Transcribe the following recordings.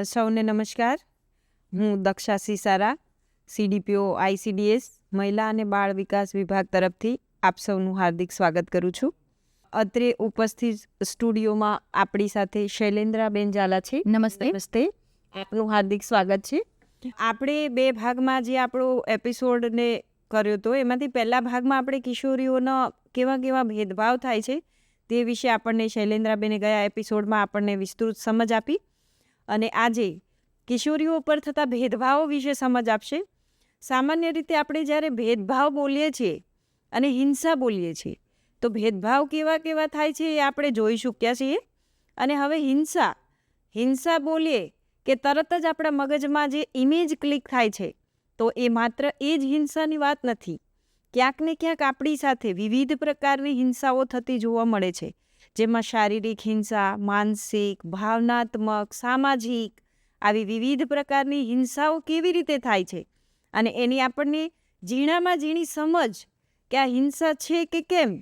સૌને નમસ્કાર. હું દક્ષા સિસારા, CDPO ICDS મહિલા અને બાળ વિકાસ વિભાગ તરફથી આપ સૌનું હાર્દિક સ્વાગત કરું છું. અત્રે ઉપસ્થિત સ્ટુડિયોમાં આપણી સાથે શૈલેન્દ્રાબેન ઝાલા છે. નમસ્તે. નમસ્તે, આપનું હાર્દિક સ્વાગત છે. આપણે 2 ભાગમાં જે આપણો એપિસોડને કર્યો હતો એમાંથી પહેલા ભાગમાં આપણે કિશોરીઓનો કેવા કેવા ભેદભાવ થાય છે તે વિશે આપણને શૈલેન્દ્રાબેને ગયા એપિસોડમાં આપણને વિસ્તૃત સમજ આપી, અને આજે કિશોરીઓ પર થતા ભેદભાવો વિશે સમજ આપશે. સામાન્ય રીતે આપણે જ્યારે ભેદભાવ બોલીએ છીએ અને હિંસા બોલીએ છીએ તો ભેદભાવ કેવા કેવા થાય છે એ આપણે જોઈ ચૂક્યા છીએ. અને હવે હિંસા બોલીએ કે તરત જ આપણા મગજમાં જે ઇમેજ ક્લિક થાય છે તો એ માત્ર એ જ હિંસાની વાત નથી. ક્યાંક ને ક્યાંક આપણી સાથે વિવિધ પ્રકારની હિંસાઓ થતી જોવા મળે છે, જેમાં શારીરિક હિંસા, માનસિક, ભાવનાત્મક, સામાજિક આવી વિવિધ પ્રકારની હિંસાઓ કેવી રીતે થાય છે અને એની આપણને ઝીણામાં ઝીણી સમજ કે આ હિંસા છે કે કેમ,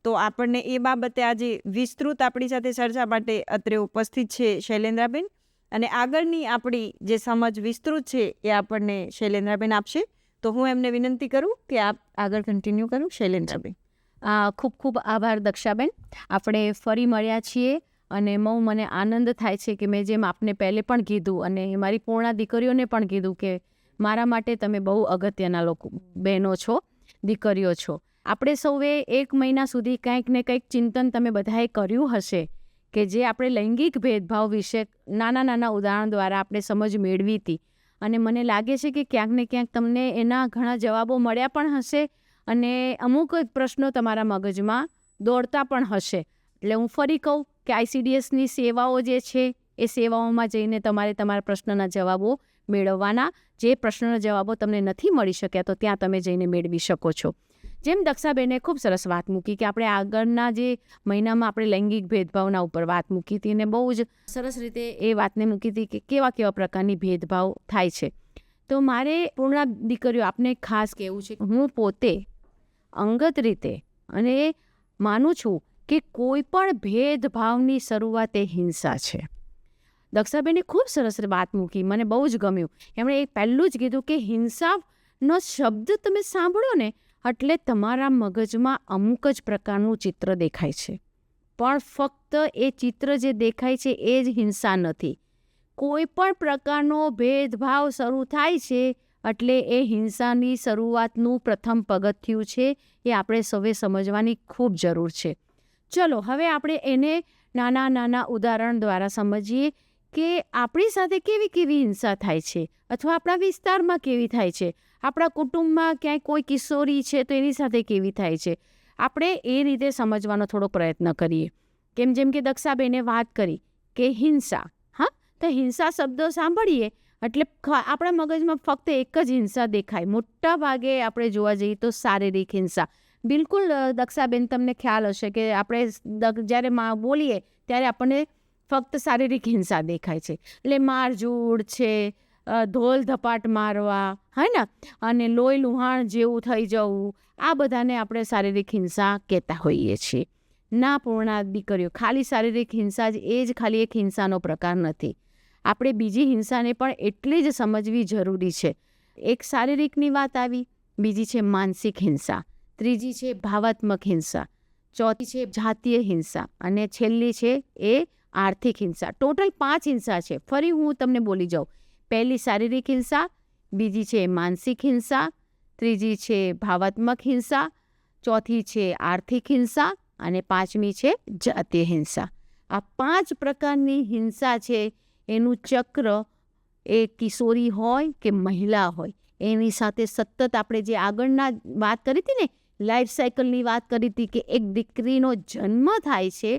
તો આપણને એ બાબતે આજે વિસ્તૃત આપણી સાથે ચર્ચા માટે અત્રે ઉપસ્થિત છે શૈલેન્દ્રાબેન, અને આગળની આપણી જે સમજ વિસ્તૃત છે એ આપણને શૈલેન્દ્રાબેન આપશે. તો હું એમને વિનંતી કરું કે આપ આગળ કન્ટિન્યુ કરું. શૈલેન્દ્રાબેન. ખૂબ ખૂબ આભાર દક્ષાબેન. આપણે ફરી મળ્યા છીએ અને મને આનંદ થાય છે કે મેં જેમ આપને પહેલે પણ કીધું અને મારી પૂર્ણા દીકરીઓને પણ કીધું કે મારા માટે તમે બહુ અગત્યના લોકો બહેનો છો, દીકરીઓ છો. આપણે સૌએ 1 મહિના સુધી કંઈક ને કંઈક ચિંતન તમે બધાએ કર્યું હશે કે જે આપણે લૈંગિક ભેદભાવ વિશે નાના નાના ઉદાહરણ દ્વારા આપણે સમજ મેળવી હતી, અને મને લાગે છે કે ક્યાંક ને ક્યાંક તમને એના ઘણા જવાબો મળ્યા પણ હશે અને અમુક પ્રશ્નો તમારા મગજમાં દોડતા પણ હશે. એટલે હું ફરી કહું કે ICDSની સેવાઓ જે છે એ સેવાઓમાં જઈને તમારે તમારા પ્રશ્નના જવાબો મેળવવાના. જે પ્રશ્નના જવાબો તમને નથી મળી શક્યા તો ત્યાં તમે જઈને મેળવી શકો છો. જેમ દક્ષાબેને ખૂબ સરસ વાત મૂકી કે આપણે આગળના જે મહિનામાં આપણે લૈંગિક ભેદભાવના ઉપર વાત મૂકી હતી અને બહુ જ સરસ રીતે એ વાતને મૂકી હતી કે કેવા કેવા પ્રકારની ભેદભાવ થાય છે. તો મારે પૂર્ણા દીકરીઓ આપને ખાસ કહેવું છે કે હું પોતે અંગત રીતે અને માનું છું કે કોઈ પણ ભેદભાવની શરૂઆત એ હિંસા છે. દક્ષાબેને ખૂબ સરસ વાત મૂકી, મને બહુ જ ગમ્યું. એમણે એ પહેલું જ કીધું કે હિંસાનો શબ્દ તમે સાંભળો ને એટલે તમારા મગજમાં અમુક જ પ્રકારનું ચિત્ર દેખાય છે, પણ ફક્ત એ ચિત્ર જે દેખાય છે એ જ હિંસા નથી. કોઈ પણ પ્રકારનો ભેદભાવ શરૂ થાય છે એટલે એ હિંસાની શરૂઆતનું પ્રથમ પગથિયું છે. એ આપણે સૌએ સમજવાની ખૂબ જરૂર છે. ચલો હવે આપણે એને નાના નાના ઉદાહરણ દ્વારા સમજીએ કે આપણી સાથે કેવી કેવી હિંસા થાય છે અથવા આપણા વિસ્તારમાં કેવી થાય છે, આપણા કુટુંબમાં ક્યાંય કોઈ કિશોરી છે તો એની સાથે કેવી થાય છે. આપણે એ રીતે સમજવાનો થોડો પ્રયત્ન કરીએ. જેમ કે દક્ષાબેને વાત કરી કે હિંસા, તો હિંસા શબ્દો સાંભળીએ એટલે આપણા મગજમાં ફક્ત એક જ હિંસા દેખાય. મોટા ભાગે આપણે જોવા જઈએ તો શારીરિક હિંસા. બિલકુલ દક્ષાબેન, તમને ખ્યાલ હશે કે આપણે જ્યારે બોલીએ ત્યારે આપણને ફક્ત શારીરિક હિંસા દેખાય છે. એટલે મારઝૂડ છે, ધોલ ધપાટ મારવા, હે ને, અને લોહી લુહાણ જેવું થઈ જવું, આ બધાને આપણે શારીરિક હિંસા કહેતા હોઈએ છીએ. ના પૂર્ણા દીકરીઓ, ખાલી શારીરિક હિંસા જ ખાલી એક હિંસાનો પ્રકાર નથી. આપણે બીજી હિંસાને પણ એટલી જ સમજવી જરૂરી છે. એક શારીરિકની વાત આવી, બીજી છે માનસિક હિંસા, ત્રીજી છે ભાવાત્મક હિંસા, ચોથી છે જાતીય હિંસા અને છેલ્લી છે એ આર્થિક હિંસા. ટોટલ 5 હિંસા છે. ફરી હું તમને બોલી જાઉં. પહેલી શારીરિક હિંસા, બીજી છે માનસિક હિંસા, ત્રીજી છે ભાવાત્મક હિંસા, ચોથી છે આર્થિક હિંસા અને 5મી છે જાતીય હિંસા. આ 5 પ્રકારની હિંસા છે. એનું ચક્ર એ કિશોરી હોય કે મહિલા હોય એની સાથે સતત આપણે જે આગળના વાત કરી હતી ને, લાઈફ સાયકલની વાત કરી હતી કે એક દીકરીનો જન્મ થાય છે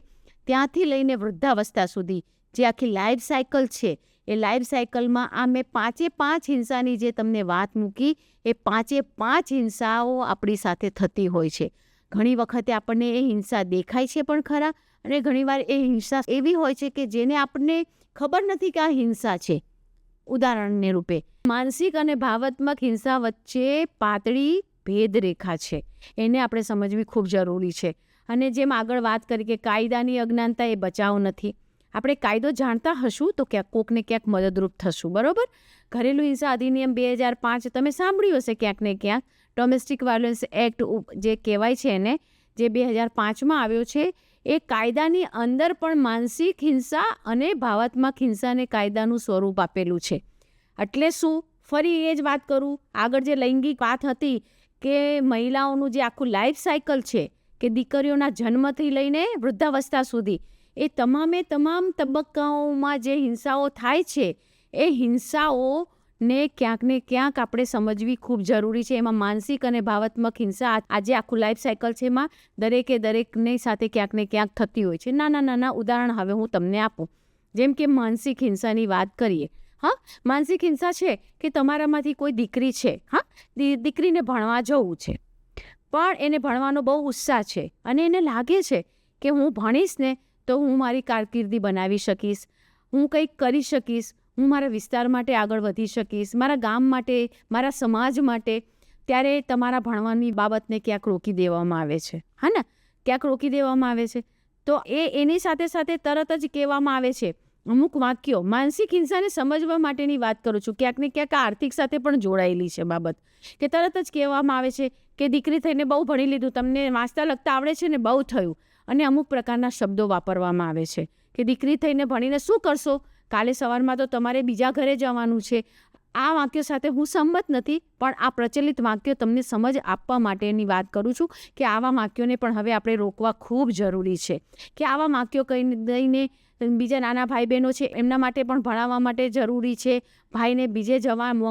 ત્યાંથી લઈને વૃદ્ધાવસ્થા સુધી જે આખી લાઈફ સાયકલ છે, એ લાઈફ સાયકલમાં આ મેં 5 હિંસાની જે તમને વાત મૂકી એ 5 હિંસાઓ આપણી સાથે થતી હોય છે. ઘણી વખતે આપણને એ હિંસા દેખાય છે પણ ખરા, અને ઘણીવાર એ હિંસા એવી હોય છે કે જેને આપણને ખબર નથી કે આ હિંસા છે. ઉદાહરણને રૂપે માનસિક અને ભાવાત્મક હિંસા વચ્ચે પાતળી ભેદરેખા છે, એને આપણે સમજવી ખૂબ જરૂરી છે. અને જેમ આગળ વાત કરી કે કાયદાની અજ્ઞાનતા એ બચાવ નથી. આપણે કાયદો જાણતા હશું તો ક્યાંક કોકને ક્યાંક મદદરૂપ થશું. બરાબર? ઘરેલું હિંસા અધિનિયમ 2005 તમે સાંભળ્યું હશે ક્યાંક ને ક્યાંક. ડોમેસ્ટિક વાયોલન્સ એક્ટ જે કહેવાય છે એને, જે 2005માં આવ્યો છે, એ કાયદાની અંદર પણ માનસિક હિંસા અને ભાવાત્મક હિંસાને કાયદાનું સ્વરૂપ આપેલું છે. એટલે શું, ફરી એ જ વાત કરું, આગળ જે લૈંગિક વાત હતી કે મહિલાઓનું જે આખું લાઈફ સાયકલ છે, કે દીકરીઓના જન્મથી લઈને વૃદ્ધાવસ્થા સુધી, એ તમામે તમામ તબક્કાઓમાં જે હિંસાઓ થાય છે, એ હિંસાઓને ક્યાંક ને ક્યાંક આપણે સમજવી ખૂબ જરૂરી છે. એમાં માનસિક અને ભાવાત્મક હિંસા આજે આખું લાઈફ સાયકલ છે, એમાં દરેકની સાથે ક્યાંક ને ક્યાંક થતી હોય છે. નાના ઉદાહરણ હવે હું તમને આપું. જેમ કે માનસિક હિંસાની વાત કરીએ. હા, માનસિક હિંસા છે કે તમારામાંથી કોઈ દીકરી છે, હા, દીકરીને ભણવા જવું છે, પણ એને ભણવાનો બહુ ઉત્સાહ છે અને એને લાગે છે કે હું ભણીશ ને તો હું મારી કારકિર્દી બનાવી શકીશ, હું કંઈક કરી શકીશ, હું મારા વિસ્તાર માટે આગળ વધી શકીશ, મારા ગામ માટે, મારા સમાજ માટે. ત્યારે તમારા ભણવાની બાબતને ક્યાંક રોકી દેવામાં આવે છે. હા ને, ક્યાંક રોકી દેવામાં આવે છે. તો એની સાથે સાથે તરત જ કહેવામાં આવે છે અમુક વાક્યો. માનસિક હિંસાને સમજવા માટેની વાત કરું છું. ક્યાંક ને ક્યાંક આર્થિક સાથે પણ જોડાયેલી છે બાબત, કે તરત જ કહેવામાં આવે છે કે દીકરી થઈને બહુ ભણી લીધું, તમને વાંચતા લખતા આવડે છે ને, બહુ થયું. અને અમુક પ્રકારના શબ્દો વાપરવામાં આવે છે કે દીકરી થઈને ભણીને શું કરશો, કાલે સવારમાં તો તમારે બીજા ઘરે જવાનું છે. આ વાક્યો સાથે હું સંમત નથી, પણ આ પ્રચલિત વાક્યો તમને સમજ આપવા માટેની વાત કરું છું કે આવા વાક્યોને પણ હવે આપણે રોકવા ખૂબ જરૂરી છે. કે આવા વાક્યો કહી દઈને બીજા નાના ભાઈ બહેનો છે એમના માટે પણ ભણાવવા માટે જરૂરી છે. ભાઈને બીજે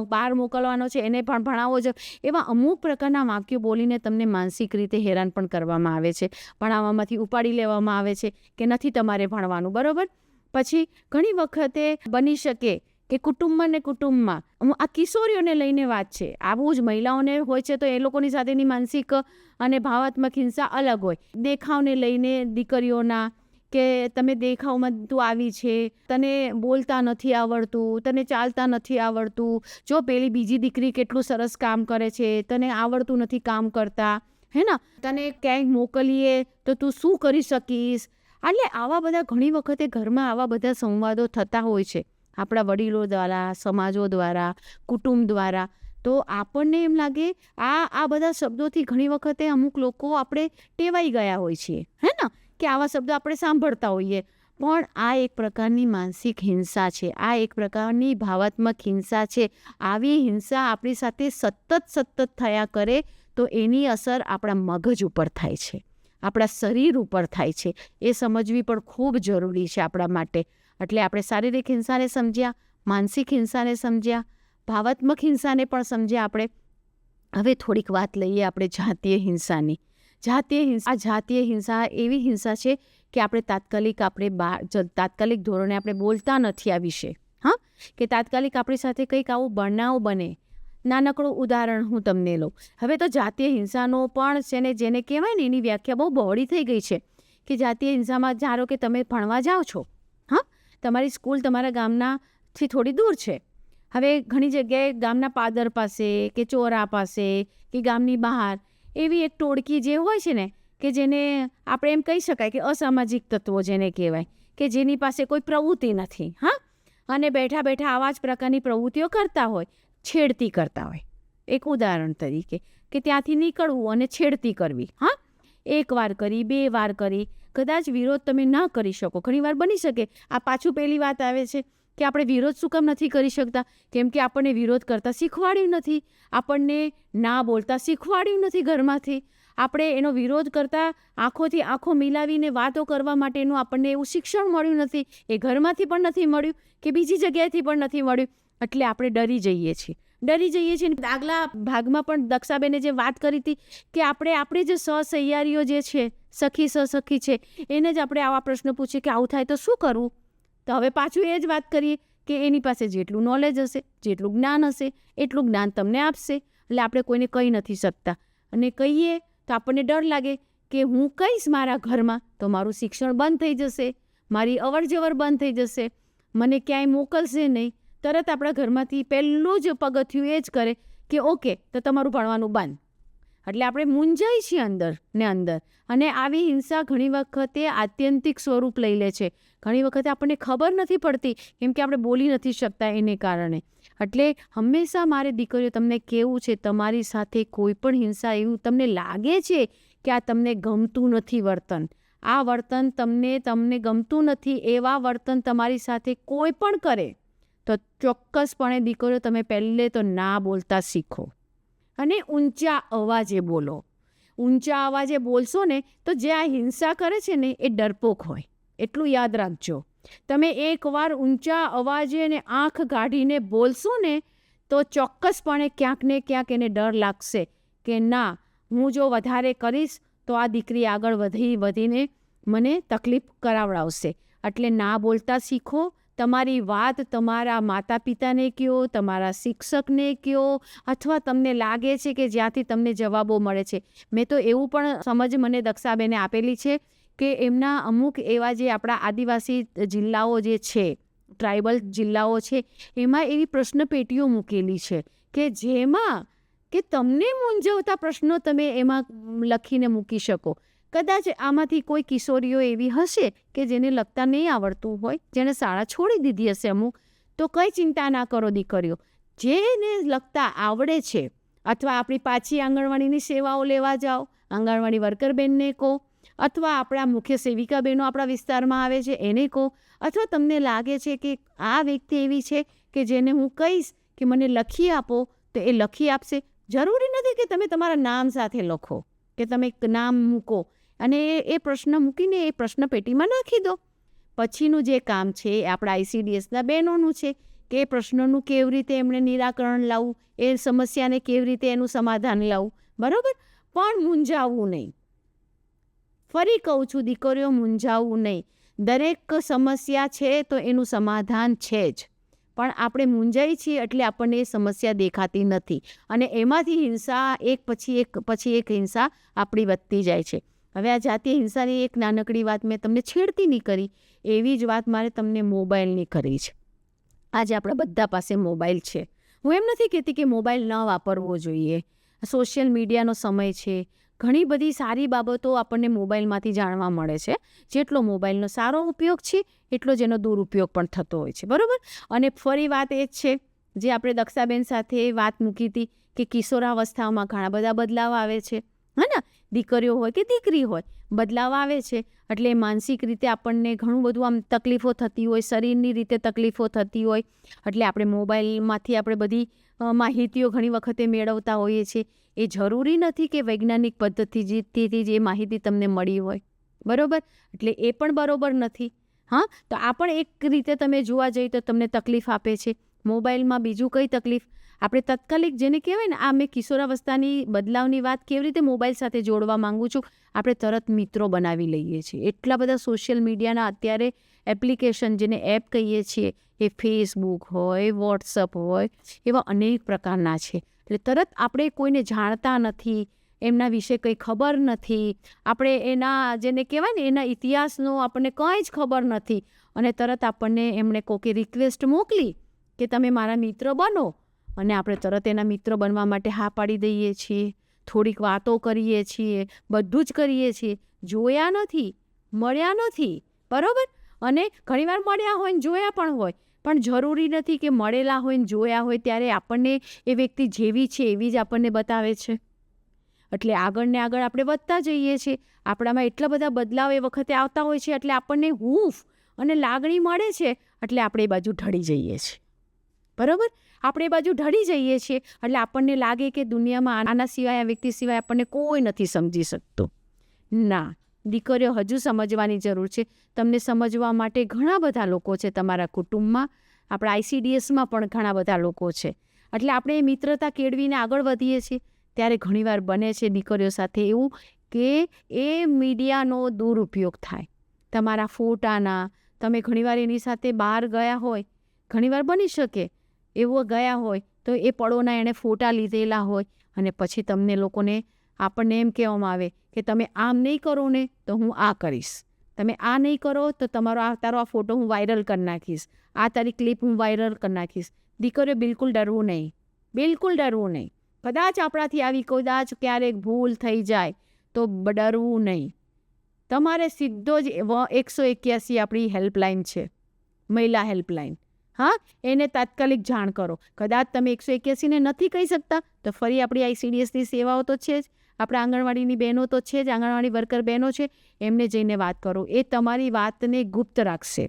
બહાર મોકલવાનો છે એને પણ ભણાવવો જ. એવા અમુક પ્રકારના વાક્યો બોલીને તમને માનસિક રીતે હેરાન પણ કરવામાં આવે છે, ભણાવવામાંથી ઉપાડી લેવામાં આવે છે કે નથી તમારે ભણવાનું. બરાબર? પછી ઘણી વખતે બની શકે કે કુટુંબમાં આ કિશોરીઓને લઈને વાત છે. આવું જ મહિલાઓને હોય છે તો એ લોકોની સાથેની માનસિક અને ભાવાત્મક હિંસા અલગ હોય. દેખાવને લઈને દીકરીઓના, કે તમે દેખાવમાં તું આવી છે, તને બોલતા નથી આવડતું, તને ચાલતા નથી આવડતું, જો પેલી બીજી દીકરી કેટલું સરસ કામ કરે છે, તને આવડતું નથી કામ કરતા, હે ને, તને ક્યાંય મોકલીએ તો તું શું કરી શકીશ. એટલે આવા બધા ઘણી વખતે ઘરમાં આવા બધા સંવાદો થતા હોય છે આપણા વડીલો દ્વારા, સમાજો દ્વારા, કુટુંબ દ્વારા. તો આપણને એમ લાગે આ બધા શબ્દોથી ઘણી વખતે અમુક લોકો આપણે ટેવાઈ ગયા હોય છીએ, હે ને, કે આવા શબ્દો આપણે સાંભળતા હોઈએ. પણ આ એક પ્રકારની માનસિક હિંસા છે, આ એક પ્રકારની ભાવાત્મક હિંસા છે. આવી હિંસા આપણી સાથે સતત થયા કરે તો એની અસર આપણા મગજ ઉપર થાય છે, આપણા શરીર ઉપર થાય છે. એ સમજવી પણ ખૂબ જરૂરી છે આપણા માટે. એટલે આપણે શારીરિક હિંસાને સમજ્યા, માનસિક હિંસાને સમજ્યા, ભાવાત્મક હિંસાને પણ સમજ્યા આપણે. હવે થોડીક વાત લઈએ આપણે જાતીય હિંસાની. જાતીય હિંસા એવી હિંસા છે કે આપણે તાત્કાલિક ધોરણે આપણે બોલતા નથી આ વિશે. હા, કે તાત્કાલિક આપણી સાથે કંઈક આવું બનાવ બને. નાનકડું ઉદાહરણ હું તમને લઉં. હવે તો જાતીય હિંસાનો પણ છે ને, જેને કહેવાય ને, એની વ્યાખ્યા બહુ બહોળી થઈ ગઈ છે. કે જાતીય હિંસામાં ધારો કે તમે ભણવા જાઓ છો, હા, તમારી સ્કૂલ તમારા ગામનાથી થોડી દૂર છે. હવે ઘણી જગ્યાએ ગામના પાદર પાસે કે ચોરા પાસે કે ગામની બહાર એવી એક ટોળકી જે હોય છે ને, કે જેને આપણે એમ કહી શકાય કે અસામાજિક તત્વો જેને કહેવાય, કે જેની પાસે કોઈ પ્રવૃત્તિ નથી, હા, અને બેઠા આવા જ પ્રકારની પ્રવૃત્તિઓ કરતા હોય, છેડતી કરતા હોય. એક ઉદાહરણ તરીકે કે ત્યાંથી નીકળવું અને છેડતી કરવી. હા, એક વાર કરી, 2 વાર કરી, કદાચ વિરોધ તમે ના કરી શકો. ઘણીવાર બની શકે આ પાછું પહેલી વાત આવે છે કે આપણે વિરોધ શું કામ નથી કરી શકતા? કેમ કે આપણને વિરોધ કરતાં શીખવાડ્યું નથી, આપણને ના બોલતા શીખવાડ્યું નથી ઘરમાંથી. આપણે એનો વિરોધ કરતાં આંખોથી આંખો મિલાવીને વાતો કરવા માટેનું આપણને એવું શિક્ષણ મળ્યું નથી. એ ઘરમાંથી પણ નથી મળ્યું કે બીજી જગ્યાએથી પણ નથી મળ્યું. એટલે આપણે ડરી જઈએ છીએ. આગલા ભાગમાં પણ દક્ષાબેને જે વાત કરી હતી કે આપણે જે સહસૈયારીઓ જે છે, સખી છે, એને જ આપણે આવા પ્રશ્ન પૂછીએ કે આવું થાય તો શું કરવું? તો હવે પાછું એ જ વાત કરીએ કે એની પાસે જેટલું નોલેજ હશે, જેટલું જ્ઞાન હશે, એટલું જ્ઞાન તમને આપશે. એટલે આપણે કોઈને કહી નથી શકતા, અને કહીએ તો આપણને ડર લાગે કે હું કહીશ મારા ઘરમાં તો મારું શિક્ષણ બંધ થઈ જશે, મારી અવરજવર બંધ થઈ જશે, મને ક્યાંય મોકલશે નહીં. તરત આપણા ઘરમાંથી પહેલું જ પગથિયું એ જ કરે કે ઓકે, તો તમારું ભણવાનું બંધ. એટલે આપણે મૂંઝાઈ છીએ અંદર ને અંદર. અને આવી હિંસા ઘણી વખતે આત્યંતિક સ્વરૂપ લઈ લે છે. ઘણી વખતે આપણને ખબર નથી પડતી કેમ કે આપણે બોલી નથી શકતા એને કારણે. એટલે હંમેશા મારે દીકરીઓ તમને કહેવું છે, તમારી સાથે કોઈ પણ હિંસા એવું તમને લાગે છે કે આ તમને ગમતું નથી વર્તન, આ વર્તન તમને ગમતું નથી, એવા વર્તન તમારી સાથે કોઈ પણ કરે તો ચોક્કસપણે દીકરીઓ તમે પહેલે તો ના બોલતા શીખો અને ઊંચા અવાજે બોલો. ઊંચા અવાજે બોલશો ને તો જે આ હિંસા કરે છે ને એ ડરપોક હોય, એટલું યાદ રાખજો. તમે એકવાર ઊંચા અવાજે ને આંખ કાઢીને બોલશો ને તો ચોક્કસપણે ક્યાંક ને ક્યાંક એને ડર લાગશે કે ના, હું જો વધારે કરીશ તો આ દીકરી આગળ વધીને મને તકલીફ કરાવડાવશે. એટલે ના બોલતા શીખો. તમારી વાત તમારા માતા પિતાને કહો, તમારા શિક્ષકને કહો, અથવા તમને લાગે છે કે જ્યાંથી તમને જવાબો મળે છે. મેં તો એવું પણ સમજ મને દક્ષાબેને આપેલી છે કે એમના અમુક એવા જે આપણા આદિવાસી જિલ્લાઓ જે છે, ટ્રાઇબલ જિલ્લાઓ છે, એમાં એવી પ્રશ્ન પેટીઓ મૂકેલી છે કે જેમાં કે તમને મૂંઝવતા પ્રશ્નો તમે એમાં લખીને મૂકી શકો. કદાચ આમાંથી કોઈ કિશોરીઓ એવી હશે કે જેને લખતા નહીં આવડતું હોય, જેણે શાળા છોડી દીધી હશે અમુક, તો કંઈ ચિંતા ના કરો દીકરીઓ. જેને લખતા આવડે છે અથવા આપણી પાછી આંગણવાડીની સેવાઓ લેવા જાઓ, આંગણવાડી વર્કર બેનને કહો, અથવા આપણા મુખ્ય સેવિકા બહેનો આપણા વિસ્તારમાં આવે છે એને કહો, અથવા તમને લાગે છે કે આ વ્યક્તિ એવી છે કે જેને હું કહીશ કે મને લખી આપો તો એ લખી આપશે. જરૂરી નથી કે તમે તમારા નામ સાથે લખો કે તમે એક નામ મૂકો અને એ પ્રશ્ન મૂકીને એ પ્રશ્ન પેટીમાં નાખી દો. પછીનું જે કામ છે એ આપણા ICDSના બહેનોનું છે કે એ પ્રશ્નોનું કેવી રીતે એમણે નિરાકરણ લાવવું, એ સમસ્યાને કેવી રીતે એનું સમાધાન લાવવું. બરાબર? પણ મૂંઝાવવું નહીં. ફરી કહું છું દીકરીઓ, મૂંઝાવવું નહીં. દરેક સમસ્યા છે તો એનું સમાધાન છે જ, પણ આપણે મૂંઝાઈ છીએ એટલે આપણને એ સમસ્યા દેખાતી નથી અને એમાંથી હિંસા એક પછી એક હિંસા આપણી વધતી જાય છે. હવે આ જાતીય હિંસાની એક નાનકડી વાત મેં તમને છેડતી નહીં કરી, એવી જ વાત મારે તમને મોબાઈલની કરી છે. આજે આપણા બધા પાસે મોબાઈલ છે. હું એમ નથી કહેતી કે મોબાઈલ ન વાપરવો જોઈએ. સોશિયલ મીડિયાનો સમય છે, ઘણી બધી સારી બાબતો આપણને મોબાઈલમાંથી જાણવા મળે છે. જેટલો મોબાઈલનો સારો ઉપયોગ છે એટલો જ એનો દુરુપયોગ પણ થતો હોય છે. બરાબર? અને ફરી વાત એ જ છે જે આપણે દક્ષાબેન સાથે વાત મૂકી હતી કે કિશોરાવસ્થામાં ઘણા બધા બદલાવ આવે છે, હે ને? દીકરીઓ હોય કે દીકરી હોય, બદલાવ આવે છે એટલે માનસિક રીતે આપણને ઘણું બધું આમ તકલીફો થતી હોય, શરીરની રીતે તકલીફો થતી હોય. એટલે આપણે મોબાઈલમાંથી આપણે બધી માહિતીઓ ઘણી વખતે મેળવતા હોઈએ છીએ. એ જરૂરી નથી કે વૈજ્ઞાનિક પદ્ધતિથી જે માહિતી તમને મળી હોય. બરાબર? એટલે એ પણ બરાબર નથી. હા, તો આ પણ એક રીતે તમે જોવા જઈએ તો તમને તકલીફ આપે છે. મોબાઈલમાં બીજું કઈ તકલીફ આપણે તાત્કાલિક જેને કહેવાય ને, આ મેં કિશોરાવસ્થાની બદલાવની વાત કેવી રીતે મોબાઈલ સાથે જોડવા માંગુ છું, આપણે તરત મિત્રો બનાવી લઈએ છીએ. એટલા બધા સોશિયલ મીડિયાના અત્યારે એપ્લિકેશન, જેને એપ કહીએ છીએ, એ ફેસબુક હોય, વોટ્સઅપ હોય, એવા અનેક પ્રકારના છે. એટલે તરત આપણે કોઈને જાણતા નથી, એમના વિશે કંઈ ખબર નથી, આપણે એના જેને કહેવાય ને એના ઇતિહાસનો આપણને કંઈ જ ખબર નથી, અને તરત આપણને એમણે કોઈક રિક્વેસ્ટ મોકલી કે તમે મારા મિત્ર બનો, અને આપણે તરત એના મિત્ર બનવા માટે હા પાડી દઈએ છીએ. થોડીક વાતો કરીએ છીએ, બધું જ કરીએ છીએ. જોયા નથી, મળ્યા નથી. બરાબર? અને ઘણીવાર મળ્યા હોય ને જોયા પણ હોય, પણ જરૂરી નથી કે મળેલા હોય ને જોયા હોય ત્યારે આપણને એ વ્યક્તિ જેવી છે એવી જ આપણને બતાવે છે. એટલે આગળ ને આગળ આપણે વધતા જઈએ છીએ. આપણામાં એટલા બધા બદલાવ એ વખતે આવતા હોય છે એટલે આપણને હૂંફ અને લાગણી મળે છે એટલે આપણે એ બાજુ ઢળી જઈએ છીએ. બરાબર? આપણે એ બાજુ ઢળી જઈએ છીએ એટલે આપણને લાગે કે દુનિયામાં આના સિવાય, આ વ્યક્તિ સિવાય આપણને કોઈ નથી સમજી શકતું. ના, દીકરીઓ હજુ સમજવાની જરૂર છે. તમને સમજવા માટે ઘણા બધા લોકો છે તમારા કુટુંબમાં, આપણા ICDSમાં પણ ઘણા બધા લોકો છે. એટલે આપણે એ મિત્રતા કેળવીને આગળ વધીએ છીએ ત્યારે ઘણીવાર બને છે દીકરીઓ સાથે એવું કે એ મીડિયાનો દુરુપયોગ થાય. તમારા ફોટાના, તમે ઘણીવાર એની સાથે બહાર ગયા હોય, ઘણીવાર બની શકે એવું ગયા હોય તો એ પળોના એણે ફોટા લીધેલા હોય અને પછી તમને લોકોને, આપણને એમ કહેવામાં આવે કે તમે આમ નહીં કરો ને તો હું આ કરીશ, તમે આ નહીં કરો તો તારો આ ફોટો હું વાયરલ કરી નાખીશ, આ તારી ક્લિપ હું વાયરલ કરી નાખીશ. દીકરીઓ બિલકુલ ડરવું નહીં, બિલકુલ ડરવું નહીં. કદાચ આપણાથી આવી કદાચ ક્યારેક ભૂલ થઈ જાય તો ડરવું નહીં. તમારે સીધો જ 181 આપણી હેલ્પલાઇન છે, મહિલા હેલ્પલાઇન. હા, એને તાત્કાલિક જાણ કરો. કદાચ તમે 181ને નથી કહી શકતા તો ફરી આપણી ICDSની સેવાઓ તો છે જ, આપણા આંગણવાડીની બહેનો તો છે જ, આંગણવાડી વર્કર બહેનો છે, એમને જઈને વાત કરો. એ તમારી વાતને ગુપ્ત રાખશે.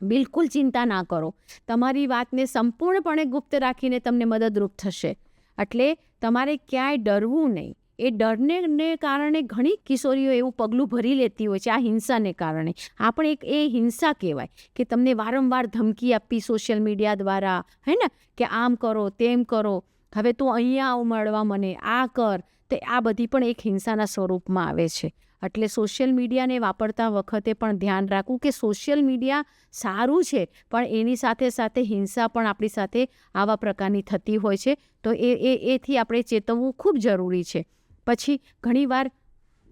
બિલકુલ ચિંતા ના કરો, તમારી વાતને સંપૂર્ણપણે ગુપ્ત રાખીને તમને મદદરૂપ થશે. એટલે તમારે ક્યાંય ડરવું નહીં. એ ડરને કારણે ઘણી કિશોરીઓ એવું પગલું ભરી લેતી હોય છે આ હિંસાને કારણે. આ પણ એક એ હિંસા કહેવાય કે તમને વારંવાર ધમકી આપી સોશિયલ મીડિયા દ્વારા, હે ને, કે આમ કરો તેમ કરો, હવે તું અહીંયા આવ મળવા મને, આ કર. તો આ બધી પણ એક હિંસાના સ્વરૂપમાં આવે છે. એટલે સોશિયલ મીડિયાને વાપરતા વખતે પણ ધ્યાન રાખવું કે સોશિયલ મીડિયા સારું છે પણ એની સાથે સાથે હિંસા પણ આપણી સાથે આવા પ્રકારની થતી હોય છે. તો એથી આપણે ચેતવવું ખૂબ જરૂરી છે. પછી ઘણીવાર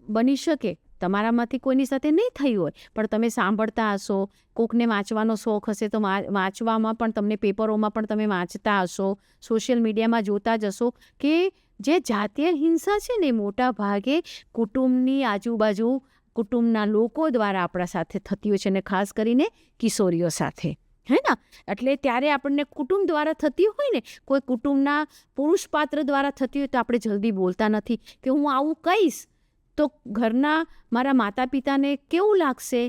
બની શકે તમારામાંથી કોઈની સાથે નહીં થયું હોય પણ તમે સાંભળતા હશો, કોકને વાંચવાનો શોખ હશે તો વાંચવામાં પણ તમને પેપરોમાં પણ તમે વાંચતા હશો, સોશિયલ મીડિયામાં જોતા જ હશો કે જે જાતીય હિંસા છે ને મોટા ભાગે કુટુંબની આજુબાજુ કુટુંબના લોકો દ્વારા આપણા સાથે થતી હોય છે, અને ખાસ કરીને કિશોરીઓ સાથે, હે ને. એટલે ત્યારે આપણને કુટુંબ દ્વારા થતી હોય ને, કોઈ કુટુંબના પુરુષ પાત્ર દ્વારા થતી હોય તો આપણે જલ્દી બોલતા નથી કે હું આવું કહીશ તો ઘરના મારા માતા પિતાને કેવું લાગશે,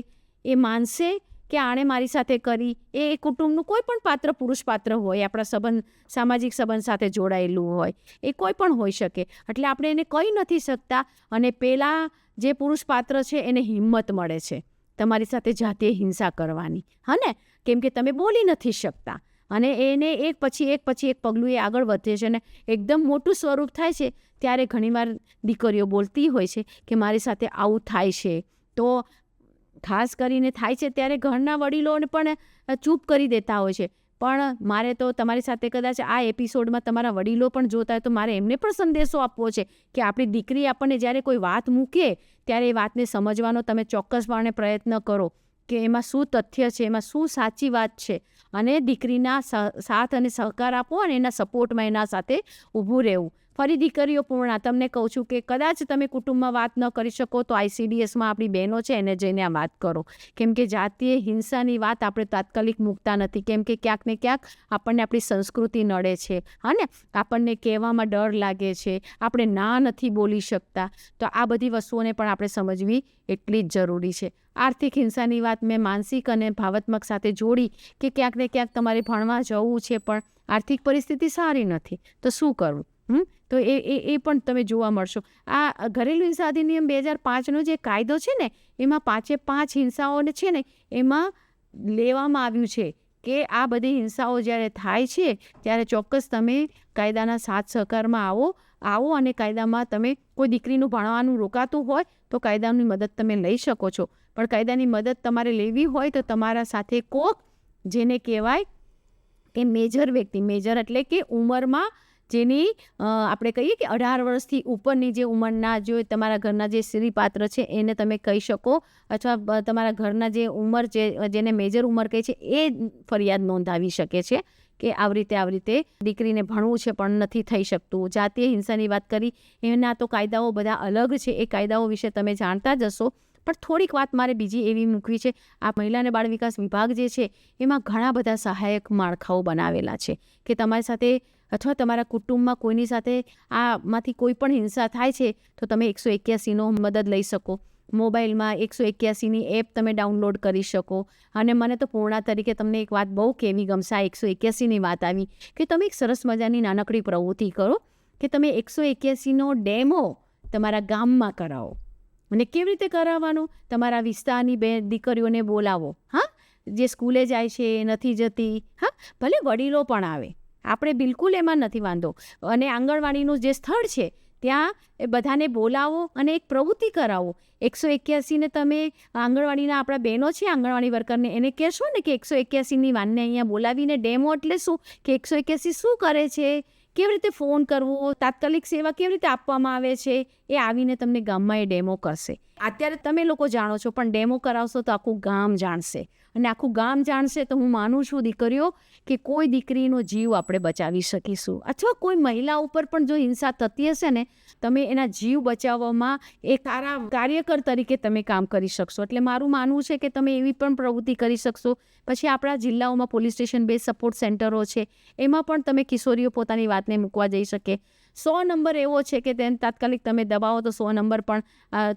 એ માનશે કે આણે મારી સાથે કરી. એ કુટુંબનું કોઈ પણ પાત્ર પુરુષ પાત્ર હોય, આપણા સંબંધ સામાજિક સંબંધ સાથે જોડાયેલું હોય, એ કોઈ પણ હોઈ શકે. એટલે આપણે એને કહી નથી શકતા અને પેલા જે પુરુષ પાત્ર છે એને હિંમત મળે છે તમારી સાથે જાતીય હિંસા કરવાની, હા ને, કેમ કે તમે બોલી નથી શકતા. અને એને એક પછી એક પગલું એ આગળ વધે છે ને એકદમ મોટું સ્વરૂપ થાય છે. ત્યારે ઘણીવાર દીકરીઓ બોલતી હોય છે કે મારી સાથે આવું થાય છે. તો ખાસ કરીને થાય છે ત્યારે ઘરના વડીલોને પણ ચૂપ કરી દેતા હોય છે. પણ મારે તો તમારી સાથે કદાચ આ એપિસોડમાં તમારા વડીલો પણ જોતા હોય તો મારે એમને પણ સંદેશો આપવો છે કે આપણી દીકરી આપણને જ્યારે કોઈ વાત મૂકે ત્યારે એ વાતને સમજવાનો તમે ચોક્કસપણે પ્રયત્ન કરો કે એમાં શું તથ્ય છે, એમાં શું સાચી વાત છે, અને દીકરીના સાથ અને સહકાર આપો અને એના સપોર્ટમાં એના સાથે ઊભું રહેવું. ફરી દીકરીઓ પૂર્ણા તમને કહું છું કે કદાચ તમે કુટુંબમાં વાત ન કરી શકો તો ICDSમાં આપણી બહેનો છે એને જઈને આ વાત કરો. કેમ કે જાતીય હિંસાની વાત આપણે તાત્કાલિક મૂકતા નથી, કેમ કે ક્યાંક ને ક્યાંક આપણને આપણી સંસ્કૃતિ નડે છે, હા ને, આપણને કહેવામાં ડર લાગે છે, આપણે ના નથી બોલી શકતા. તો આ બધી વસ્તુઓને પણ આપણે સમજવી એટલી જ જરૂરી છે. આર્થિક હિંસાની વાત મેં માનસિક અને ભાવાત્મક સાથે જોડી કે ક્યાંક ને ક્યાંક તમારે ભણવા જવું છે પણ આર્થિક પરિસ્થિતિ સારી નથી તો શું કરવું. તો એ પણ તમે જોવા મળશો. આ ઘરેલું હિંસા અધિનિયમ 2005નો જે કાયદો છે ને એમાં 5 હિંસાઓને છે ને એમાં લેવામાં આવ્યું છે કે આ બધી હિંસાઓ જ્યારે થાય છે ત્યારે ચોક્કસ તમે કાયદાના સાથ સહકારમાં આવો અને કાયદામાં તમે કોઈ દીકરીનું ભણવાનું રોકાતું હોય તો કાયદાની મદદ તમે લઈ શકો છો. પણ કાયદાની મદદ તમારે લેવી હોય તો તમારા સાથે કોક જેને કહેવાય કે મેજર વ્યક્તિ, મેજર એટલે કે ઉંમરમાં જેની આપણે કહીએ કે 18 વર્ષથી ઉપરની જે ઉંમરના જો તમારા ઘરના જે સ્ત્રીપાત્ર છે એને તમે કહી શકો, અથવા તમારા ઘરના જે ઉંમર જેને મેજર ઉંમર કહે છે એ ફરિયાદ નોંધાવી શકે છે કે આવી રીતે દીકરીને ભણવું છે પણ નથી થઈ શકતું. જાતીય હિંસાની વાત કરી, એના તો કાયદાઓ બધા અલગ છે, એ કાયદાઓ વિશે તમે જાણતા જ હશો. પણ થોડીક વાત મારે બીજી એવી મૂકવી છે. આ મહિલા અને બાળ વિકાસ વિભાગ જે છે એમાં ઘણા બધા સહાયક માળખાઓ બનાવેલા છે કે તમારી સાથે અથવા તમારા કુટુંબમાં કોઈની સાથે આમાંથી કોઈ પણ હિંસા થાય છે તો તમે 181નો મદદ લઈ શકો. મોબાઈલમાં 181ની એપ તમે ડાઉનલોડ કરી શકો. અને મને તો પૂર્ણા તરીકે તમને એક વાત બહુ કહેવી ગમશે, આ 181ની વાત આવી કે તમે એક સરસ મજાની નાનકડી પ્રવૃત્તિ કરો કે તમે 181નો ડેમો તમારા ગામમાં કરાવો. અને કેવી રીતે કરાવવાનું? તમારા વિસ્તારની બે દીકરીઓને બોલાવો, હા, જે સ્કૂલે જાય છે નથી જતી, હા, ભલે વડીલો પણ આવે, આપણે બિલકુલ એમાં નથી વાંધો. અને આંગણવાડીનું જે સ્થળ છે ત્યાં એ બધાને બોલાવો અને એક પ્રવૃત્તિ કરાવો. 181ને તમે આંગણવાડીના આપણા બહેનો છે આંગણવાડી વર્કરને એને કહેશો ને કે 181ની વાનને અહીંયા બોલાવીને ડેમો એટલે શું કે 181 શું કરે છે કેવી રીતે ફોન કરવો, તાત્કાલિક સેવા કેવી રીતે આપવામાં આવે છે, એ આવીને તમને ગામમાં એ ડેમો કરશે. અત્યારે તમે લોકો જાણો છો, પણ ડેમો કરાવશો તો આખું ગામ જાણશે, અને આખું ગામ જાણશે તો હું માનું છું દીકરીઓ કે કોઈ દીકરીનો જીવ આપણે બચાવી શકીશું. અથવા કોઈ મહિલા ઉપર પણ જો હિંસા થતી હશે ને, તમે એના જીવ બચાવવામાં એક સારા કાર્યકર તરીકે તમે કામ કરી શકશો. એટલે મારું માનવું છે કે તમે એવી પણ પ્રવૃત્તિ કરી શકશો. પછી આપણા જિલ્લાઓમાં પોલીસ સ્ટેશન બેઝ સપોર્ટ સેન્ટરો છે, એમાં પણ તમે કિશોરીઓ પોતાની વાતને મૂકવા જઈ શકે. 100 નંબર એવો છે કે તેને તાત્કાલિક તમે દબાવો તો 100 નંબર પણ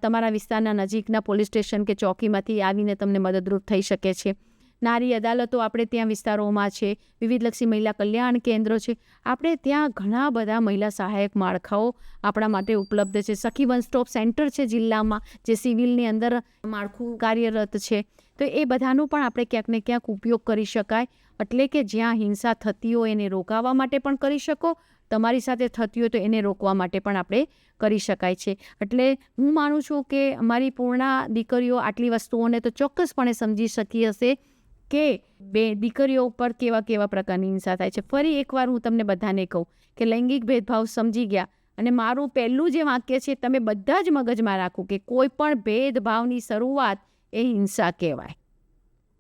તમારા વિસ્તારના નજીકના પોલીસ સ્ટેશન કે ચોકીમાંથી આવીને તમને મદદરૂપ થઈ શકે છે. નારી અદાલતો આપણે ત્યાં વિસ્તારોમાં છે, વિવિધલક્ષી મહિલા કલ્યાણ કેન્દ્રો છે, આપણે ત્યાં ઘણા બધા મહિલા સહાયક માળખાઓ આપણા માટે ઉપલબ્ધ છે. સખી વન સ્ટોપ સેન્ટર છે જિલ્લામાં, જે સિવિલની અંદર માળખું કાર્યરત છે. તો એ બધાનું પણ આપણે ક્યાંક ને ક્યાંક ઉપયોગ કરી શકાય. એટલે કે જ્યાં હિંસા થતી હોય એને રોકાવા માટે પણ કરી શકો, તમારી સાથે થતી હોય તો એને રોકવા માટે પણ આપણે કરી શકાય છે. એટલે હું માનું છું કે અમારી પૂર્ણા દીકરીઓ આટલી વસ્તુઓને તો ચોક્કસપણે સમજી શકી હશે કે બે દીકરીઓ ઉપર કેવા કેવા પ્રકારની હિંસા થાય છે. ફરી એકવાર હું તમને બધાને કહું કે લૈંગિક ભેદભાવ સમજી ગયા, અને મારું પહેલું જે વાક્ય છે તમે બધા જ મગજમાં રાખો કે કોઈ પણ ભેદભાવની શરૂઆત એ હિંસા કહેવાય.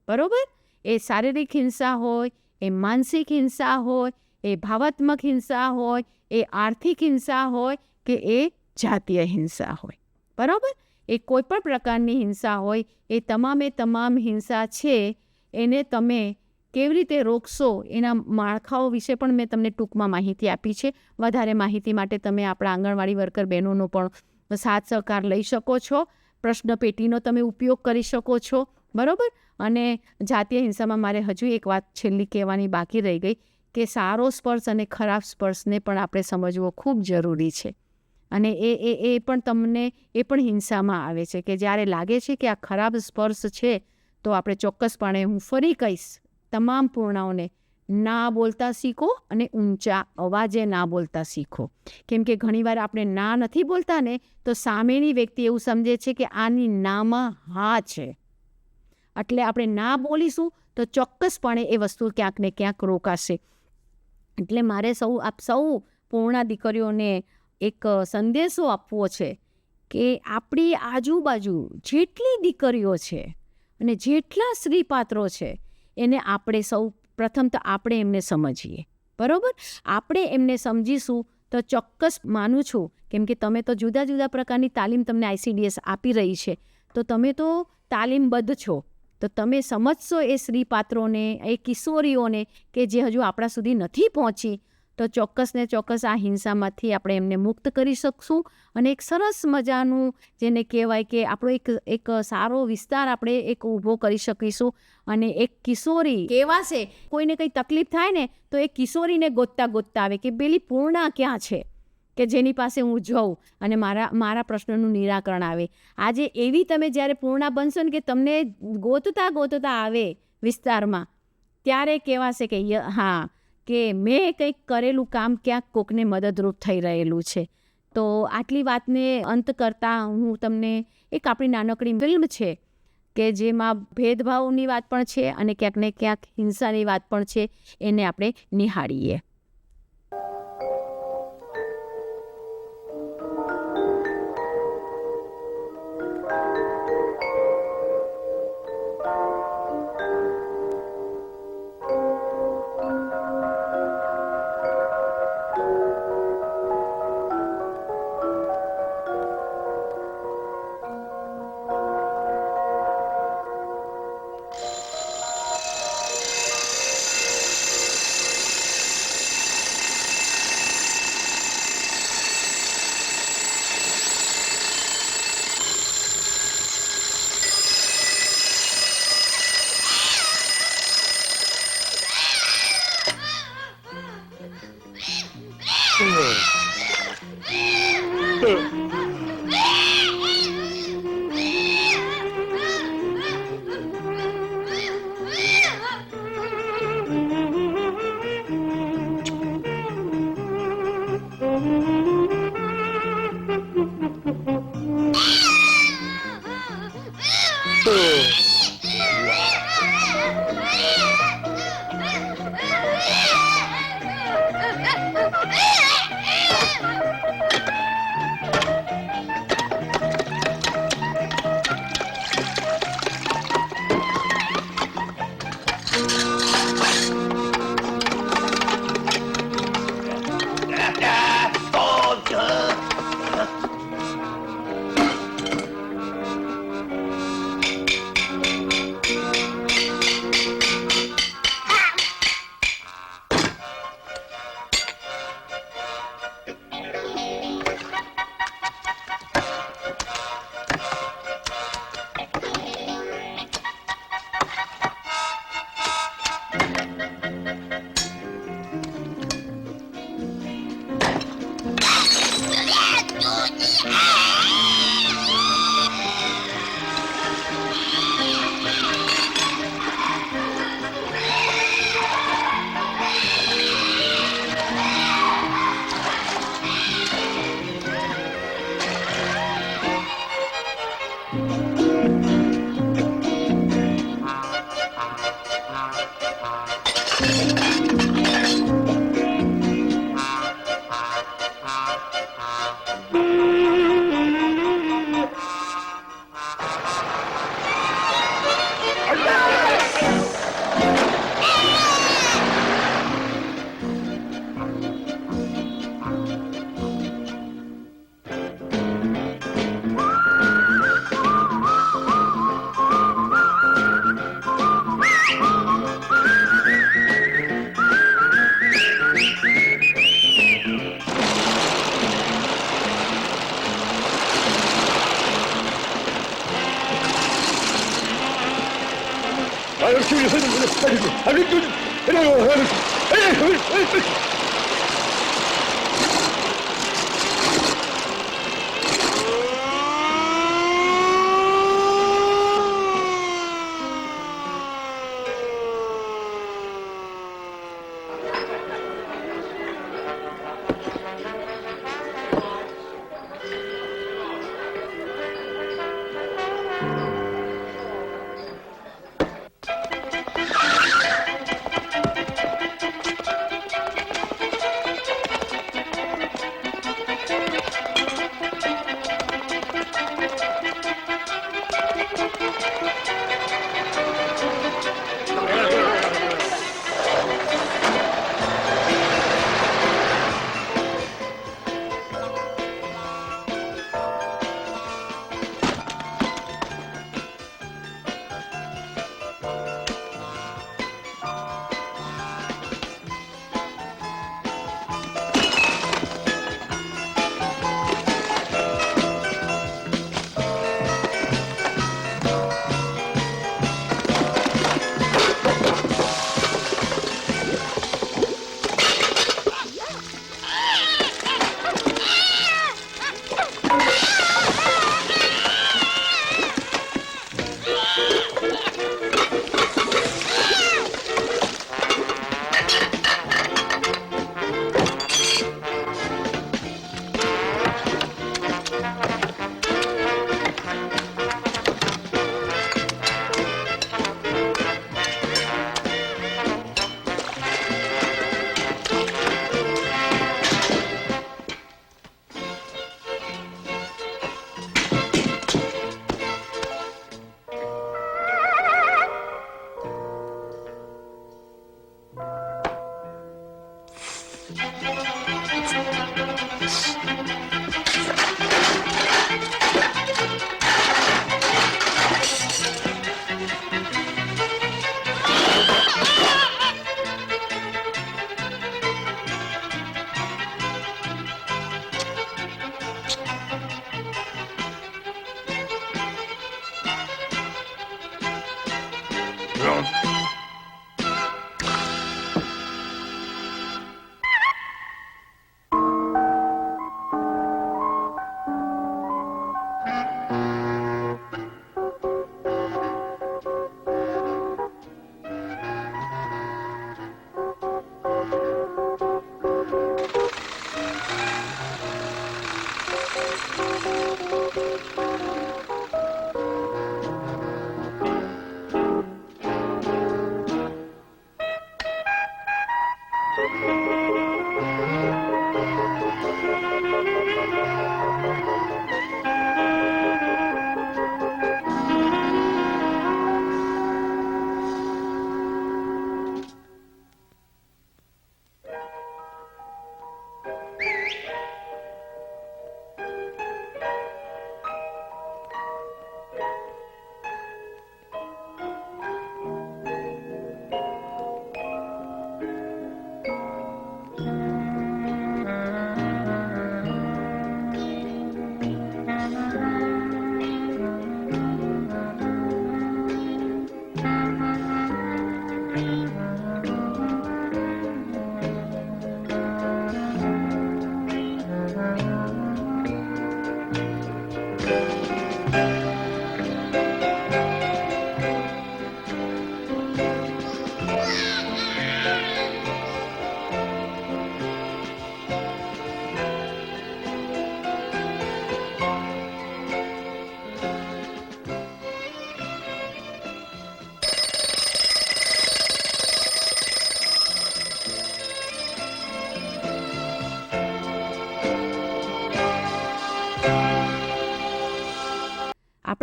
બરોબર? એ શારીરિક હિંસા હોય, એ માનસિક હિંસા હોય, એ ભાવાત્મક હિંસા હોય, એ આર્થિક હિંસા હોય કે એ જાતીય હિંસા હોય. બરાબર? એ કોઈ પણ પ્રકારની હિંસા હોય, એ તમામે તમામ હિંસા છે એને તમે કેવી રીતે રોકશો એના માળખાઓ વિશે પણ મેં તમને ટૂંકમાં માહિતી આપી છે. વધારે માહિતી માટે તમે આપણા આંગણવાડી વર્કર બહેનોનો પણ સાથ સહકાર લઈ શકો છો. પ્રશ્ન પેટીનો તમે ઉપયોગ કરી શકો છો. બરાબર? અને જાતીય હિંસામાં મારે હજુ એક વાત છેલ્લી કહેવાની બાકી રહી ગઈ કે સારો સ્પર્શ અને ખરાબ સ્પર્શને પણ આપણે સમજવો ખૂબ જરૂરી છે. અને એ પણ તમને એ પણ હિંસામાં આવે છે કે જ્યારે લાગે છે કે આ ખરાબ સ્પર્શ છે તો આપણે ચોક્કસપણે, હું ફરી કહીશ તમામ પૂર્ણાઓને, ના બોલતા શીખો અને ઊંચા અવાજે ના બોલતા શીખો. કેમ કે ઘણીવાર આપણે ના નથી બોલતા ને તો સામેની વ્યક્તિ એવું સમજે છે કે આની નામાં હા છે. એટલે આપણે ના બોલીશું તો ચોક્કસપણે એ વસ્તુ ક્યાંક ને ક્યાંક રોકાશે. એટલે મારે આપ સૌ પૂર્ણા દીકરીઓને એક સંદેશો આપવો છે કે આપણી આજુબાજુ જેટલી દીકરીઓ છે અને જેટલા સ્ત્રીપાત્રો છે એને આપણે સૌ પ્રથમ તો આપણે એમને સમજીએ. બરાબર? આપણે એમને સમજીશું તો ચોક્કસ માનું છું, કેમ કે તમે તો જુદા જુદા પ્રકારની તાલીમ તમને ICDS આપી રહી છે, તો તમે તો તાલીમબદ્ધ છો, તો તમે સમજશો એ સ્ત્રીપાત્રોને, એ કિશોરીઓને કે જે હજુ આપણા સુધી નથી પહોંચી, તો ચોક્કસ ને ચોક્કસ આ હિંસામાંથી આપણે એમને મુક્ત કરી શકશું. અને એક સરસ મજાનું જેને કહેવાય કે આપણો એક સારો વિસ્તાર આપણે એક ઊભો કરી શકીશું. અને એક કિશોરી કહેવાશે, કોઈને કંઈ તકલીફ થાય ને તો એ કિશોરીને ગોતતા ગોતતા આવે કે પેલી પૂર્ણા ક્યાં છે કે જેની પાસે હું જાઉં અને મારા પ્રશ્નનું નિરાકરણ આવે. આજે એવી તમે જ્યારે પૂર્ણા બનશો ને કે તમને ગોતતા ગોતતા આવે વિસ્તારમાં, ત્યારે કહેવાશે કે હા, કે મેં કંઈક કરેલું કામ ક્યાંક કોકને મદદરૂપ થઈ રહેલું છે. તો આટલી વાતને અંત કરતાં હું તમને એક આપણી નાનકડી ફિલ્મ છે કે જેમાં ભેદભાવની વાત પણ છે અને ક્યાંક ને ક્યાંક હિંસાની વાત પણ છે, એને આપણે નિહાળીએ.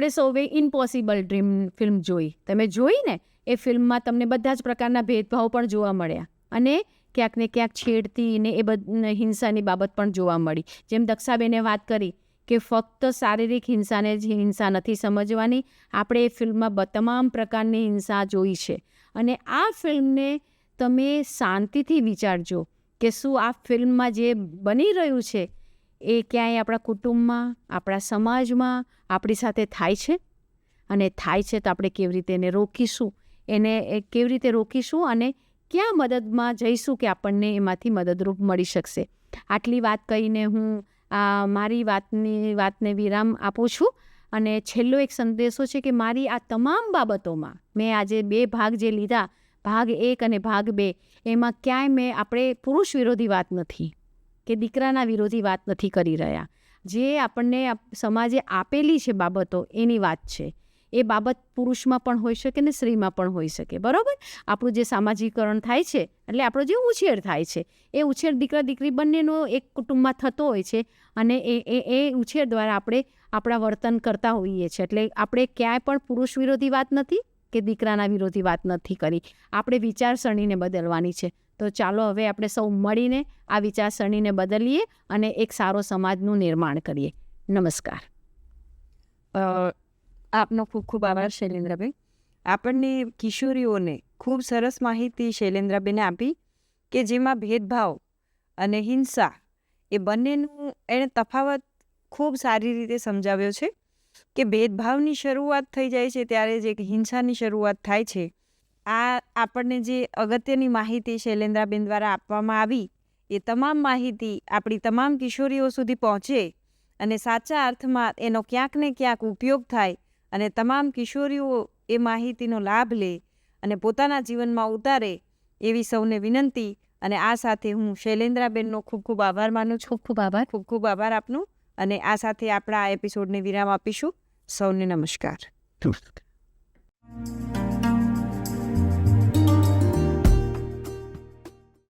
આપણે સૌએ ઇમ્પોસિબલ ડ્રીમ ફિલ્મ જોઈ. તમે જોઈ ને? એ ફિલ્મમાં તમને બધા જ પ્રકારના ભેદભાવ પણ જોવા મળ્યા અને ક્યાંક ને ક્યાંક છેડતી ને એ હિંસાની બાબત પણ જોવા મળી. જેમ દક્ષાબેને વાત કરી કે ફક્ત શારીરિક હિંસાને જ હિંસા નથી સમજવાની, આપણે એ ફિલ્મમાં તમામ પ્રકારની હિંસા જોઈ છે. અને આ ફિલ્મને તમે શાંતિથી વિચારજો કે શું આ ફિલ્મમાં જે બની રહ્યું છે એ ક્યાંય આપણા કુટુંબમાં, આપણા સમાજમાં આપણી સાથે થાય છે? અને થાય છે તો આપણે કેવી રીતે એને રોકીશું, એને કેવી રીતે રોકીશું અને ક્યાં મદદમાં જઈશું કે આપણને એમાંથી મદદરૂપ મળી શકશે. આટલી વાત કહીને હું મારી વાતને વિરામ આપું છું. અને છેલ્લો એક સંદેશો છે કે મારી આ તમામ બાબતોમાં મેં આજે 2 ભાગ જે લીધા, ભાગ 1 અને ભાગ 2, એમાં ક્યાંય મેં આપણે પુરુષ વિરોધી વાત નથી કે દીકરાના વિરોધી વાત નથી કરી રહ્યા. જે આપણને સમાજે આપેલી છે બાબતો એની વાત છે. એ બાબત પુરુષમાં પણ હોઈ શકે ને સ્ત્રીમાં પણ હોઈ શકે. બરાબર? આપણું જે સામાજિકરણ થાય છે એટલે આપણો જે ઉછેર થાય છે એ ઉછેર દીકરા દીકરી બંનેનો એક કુટુંબમાં થતો હોય છે અને એ ઉછેર દ્વારા આપણે આપણા વર્તન કરતા હોઈએ છીએ. એટલે આપણે ક્યાંય પણ પુરુષ વિરોધી વાત નથી કે દીકરાના વિરોધી વાત નથી કરી. આપણે વિચારસરણીને બદલવાની છે. તો ચાલો હવે આપણે સૌ મળીને આ વિચારસરણીને બદલીએ અને એક સારો સમાજનું નિર્માણ કરીએ. નમસ્કાર. આપનો ખૂબ ખૂબ આભાર શૈલેન્દ્રબેન. આપણને કિશોરીઓને ખૂબ સરસ માહિતી શૈલેન્દ્રબેને આપી કે જેમાં ભેદભાવ અને હિંસા એ બંનેનું એણે તફાવત ખૂબ સારી રીતે સમજાવ્યો છે કે ભેદભાવની શરૂઆત થઈ જાય છે ત્યારે જે હિંસાની શરૂઆત થાય છે. આ આપણને જે અગત્યની માહિતી શૈલેન્દ્રબેન દ્વારા આપવામાં આવી એ તમામ માહિતી આપણી તમામ કિશોરીઓ સુધી પહોંચે અને સાચા અર્થમાં એનો ક્યાંક ને ક્યાંક ઉપયોગ થાય અને તમામ કિશોરીઓ એ માહિતીનો લાભ લે અને પોતાના જીવનમાં ઉતારે એવી સૌને વિનંતી. અને આ સાથે હું શૈલેન્દ્રબેનનો ખૂબ ખૂબ આભાર માનું છું. ખૂબ ખૂબ આભાર. ખૂબ ખૂબ આભાર આપનો. અને આ સાથે આપણા આ એપિસોડને વિરામ આપીશું. સૌને નમસ્કાર. નમસ્કાર.